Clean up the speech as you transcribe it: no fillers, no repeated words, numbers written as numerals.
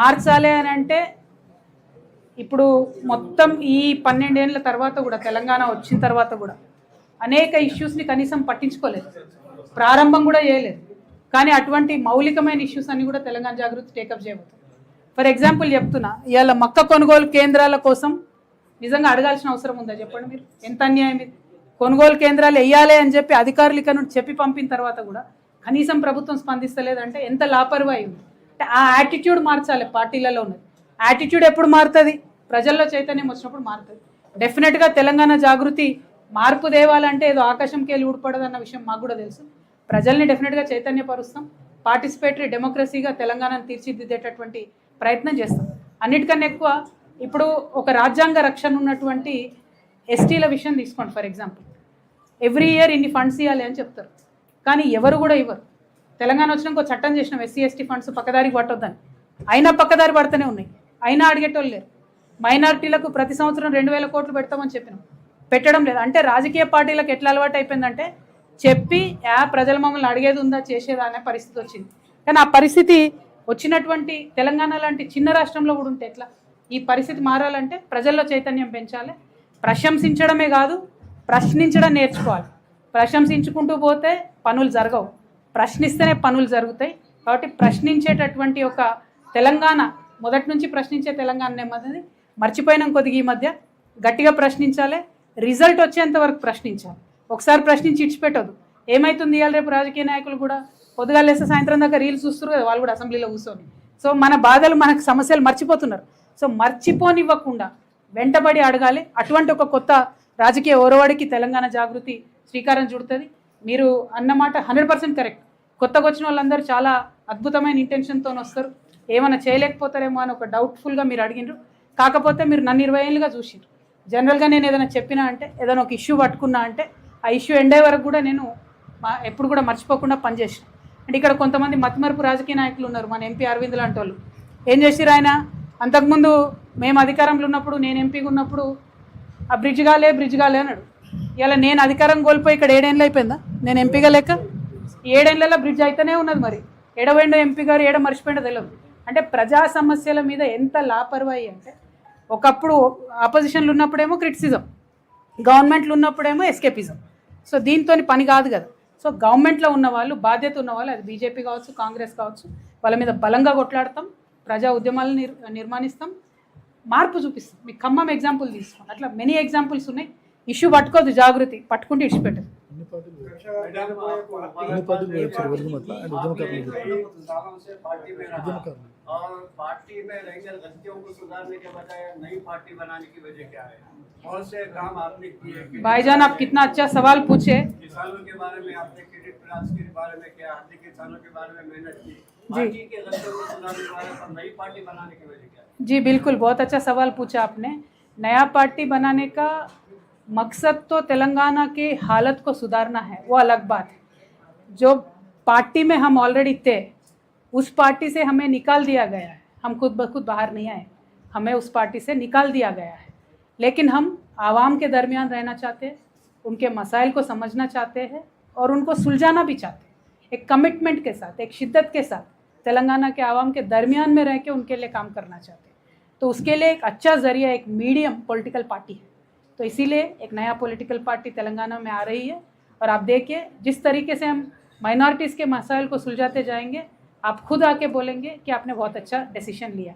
మార్చాలి అని అంటే ఇప్పుడు మొత్తం ఈ 12 ఏళ్ల తర్వాత కూడా తెలంగాణ వచ్చిన తర్వాత కూడా అనేక ఇష్యూస్ని కనీసం పట్టించుకోలేదు, ప్రారంభం కూడా చేయలేదు. కానీ అటువంటి మౌలికమైన ఇష్యూస్ అన్ని కూడా తెలంగాణ జాగృతి టేకప్ చేయబోతుంది. ఫర్ ఎగ్జాంపుల్ చెప్తున్నా, ఇవాళ మక్క కొనుగోలు కేంద్రాల కోసం నిజంగా అడగాల్సిన అవసరం ఉందా చెప్పండి మీరు? ఎంత అన్యాయం ఇది. కొనుగోలు కేంద్రాలు వేయాలి అని చెప్పి అధికారులు ఇక్కడ నుండి చెప్పి పంపిన తర్వాత కూడా కనీసం ప్రభుత్వం స్పందిస్తలేదంటే ఎంత లాపర్వాయి ఉంది. అంటే ఆ యాటిట్యూడ్ మార్చాలి పార్టీలలో ఉన్నది. యాటిట్యూడ్ ఎప్పుడు మారుతుంది? ప్రజల్లో చైతన్యం వచ్చినప్పుడు మారుతుంది. డెఫినెట్గా తెలంగాణ జాగృతి మార్పు తేవాలంటే ఏదో ఆకాశంకి వెళ్ళి ఊడిపడదన్న విషయం మాకు కూడా తెలుసు. ప్రజల్ని డెఫినెట్గా చైతన్యపరుస్తాం. పార్టిసిపేటరీ డెమోక్రసీగా తెలంగాణను తీర్చిదిద్దేటటువంటి ప్రయత్నం చేస్తాం. అన్నిటికన్నా ఎక్కువ ఇప్పుడు ఒక రాజ్యాంగ రక్షణ ఉన్నటువంటి ఎస్టీల విషయం తీసుకోండి. ఫర్ ఎగ్జాంపుల్, ఎవ్రీ ఇయర్ ఇన్ని ఫండ్స్ ఇవ్వాలి అని చెప్తారు, కానీ ఎవరు కూడా ఇవ్వరు. తెలంగాణ వచ్చినాక చట్టం చేసినాం ఎస్సీ ఎస్టీ ఫండ్స్ పక్కదారికి పట్టొద్దని, అయినా పక్కదారి పడుతూనే ఉన్నాయి, అయినా అడిగేటోళ్ళు లేరు. మైనారిటీలకు ప్రతి సంవత్సరం 2000 కోట్లు పెడతామని చెప్పినాం, పెట్టడం లేదు. అంటే రాజకీయ పార్టీలకు ఎట్లా అలవాటు అయిపోయిందంటే చెప్పి ప్రజల మమ్మల్ని అడిగేది ఉందా చేసేదా అనే పరిస్థితి వచ్చింది. కానీ ఆ పరిస్థితి వచ్చినటువంటి తెలంగాణ లాంటి చిన్న రాష్ట్రంలో కూడా ఉంటే ఎట్లా? ఈ పరిస్థితి మారాలంటే ప్రజల్లో చైతన్యం పెంచాలి. ప్రశంసించడమే కాదు, ప్రశ్నించడం నేర్చుకోవాలి. ప్రశంసించుకుంటూ పోతే పనులు జరగవు, ప్రశ్నిస్తేనే పనులు జరుగుతాయి. కాబట్టి ప్రశ్నించేటటువంటి ఒక తెలంగాణ, మొదటి నుంచి ప్రశ్నించే తెలంగాణ నెమ్మది మర్చిపోయినాం కొద్దిగా. ఈ మధ్య గట్టిగా ప్రశ్నించాలి, రిజల్ట్ వచ్చేంత వరకు ప్రశ్నించాలి. ఒకసారి ప్రశ్నించి ఇచ్చిపెట్టదు. ఏమవుతుంది ఇవాళ రేపు రాజకీయ నాయకులు కూడా పొద్దుగా లేస్తే సాయంత్రం దాకా రీల్స్ చూస్తారు కదా, వాళ్ళు కూడా అసెంబ్లీలో కూర్చొని. సో మన బాధలు, మనకు సమస్యలు మర్చిపోతున్నారు. సో మర్చిపోనివ్వకుండా వెంటబడి అడగాలి. అటువంటి ఒక కొత్త రాజకీయ ఓరవాడికి తెలంగాణ జాగృతి శ్రీకారం చుడుతుంది. మీరు అన్నమాట 100% కరెక్ట్. కొత్తగా వచ్చిన వాళ్ళందరూ చాలా అద్భుతమైన ఇంటెన్షన్తో వస్తారు, ఏమైనా చేయలేకపోతారేమో అని ఒక డౌట్ఫుల్గా మీరు అడిగినారు. కాకపోతే మీరు నన్ను 20 ఏళ్ళుగా చూసినారు. జనరల్గా నేను ఏదైనా చెప్పినా అంటే, ఏదైనా ఒక ఇష్యూ పట్టుకున్నా అంటే ఆ ఇష్యూ ఎండే వరకు కూడా నేను ఎప్పుడు కూడా మర్చిపోకుండా పనిచేసిన. అంటే ఇక్కడ కొంతమంది మతిమరుపు రాజకీయ నాయకులు ఉన్నారు. మన ఎంపీ అరవింద్ లాంటి వాళ్ళు ఏం చేసిరు, ఆయన అంతకుముందు మేము అధికారంలో ఉన్నప్పుడు, నేను ఎంపీగా ఉన్నప్పుడు ఆ బ్రిడ్జ్ కాలే అన్నాడు. ఇలా నేను అధికారం కోల్పోయి ఇక్కడ 7 ఏళ్ళు అయిపోయిందా నేను ఎంపీగా లేక? 7 ఏళ్లలో బ్రిడ్జ్ అయితేనే ఉన్నది. మరి ఎడవైండో ఎంపీ గారు ఏడ మర్చిపోయిండో తెలియదు. అంటే ప్రజా సమస్యల మీద ఎంత లాపర్వాయి అంటే, ఒకప్పుడు ఆపోజిషన్లు ఉన్నప్పుడేమో క్రిటిసిజం, గవర్నమెంట్లో ఉన్నప్పుడేమో ఎస్కేపిజం. సో దీంతో పని కాదు కదా. సో గవర్నమెంట్లో ఉన్న వాళ్ళు, బాధ్యత ఉన్న వాళ్ళు, అది బీజేపీ కావచ్చు, కాంగ్రెస్ కావచ్చు, వాళ్ళ మీద బలంగా కొట్లాడతాం, ప్రజా ఉద్యమాలను నిర్మాణిస్తాం, మార్పు చూపిస్తాం. మీకు ఖమ్మం ఎగ్జాంపుల్ తీసుకోండి, అట్లా మెనీ ఎగ్జాంపుల్స్ ఉన్నాయి. ఇష్యూ పట్టుకోదు జాగృతి, పట్టుకుంటే ఇడిచిపెట్టదు. और पार्टी में रह गलतियों को सुधारने के बजाय नई पार्टी बनाने की वजह क्या है? कौन से काम आपने किए? भाईजान आप कितना अच्छा सवाल पूछे। किसानों के बारे में आपने क्रेडिट राज के बारे में क्या, आर्थिक किसानों के बारे में मेहनत की, पार्टी के गलतियों को सुधारने के बारे में नई पार्टी बनाने की वजह क्या है? जी बिल्कुल, बहुत अच्छा सवाल पूछा आपने। नया पार्टी बनाने का मकसद तो तेलंगाना के हालत को सुधारना है, वो अलग बात है। जो पार्टी में हम ऑलरेडी थे, उस पार्टी से हमें निकाल दिया गया है। हम खुद ब खुद बाहर नहीं आए, हमें उस पार्टी से निकाल दिया गया है। लेकिन हम आवाम के दरमियान रहना चाहते हैं, उनके मसाइल को समझना चाहते हैं और उनको सुलझाना भी चाहते हैं। एक कमिटमेंट के साथ, एक शिद्दत के साथ तेलंगाना के आवाम के दरमियान में रह के उनके लिए काम करना चाहते हैं। तो उसके लिए एक अच्छा ज़रिया, एक मीडियम पॉलिटिकल पार्टी है। तो इसीलिए एक नया पॉलिटिकल पार्टी तेलंगाना में आ रही है। और आप देखिए जिस तरीके से हम माइनॉरिटीज़ के मसाइल को सुलझाते जाएंगे, आप खुद आके बोलेंगे कि आपने बहुत अच्छा डिसीजन लिया।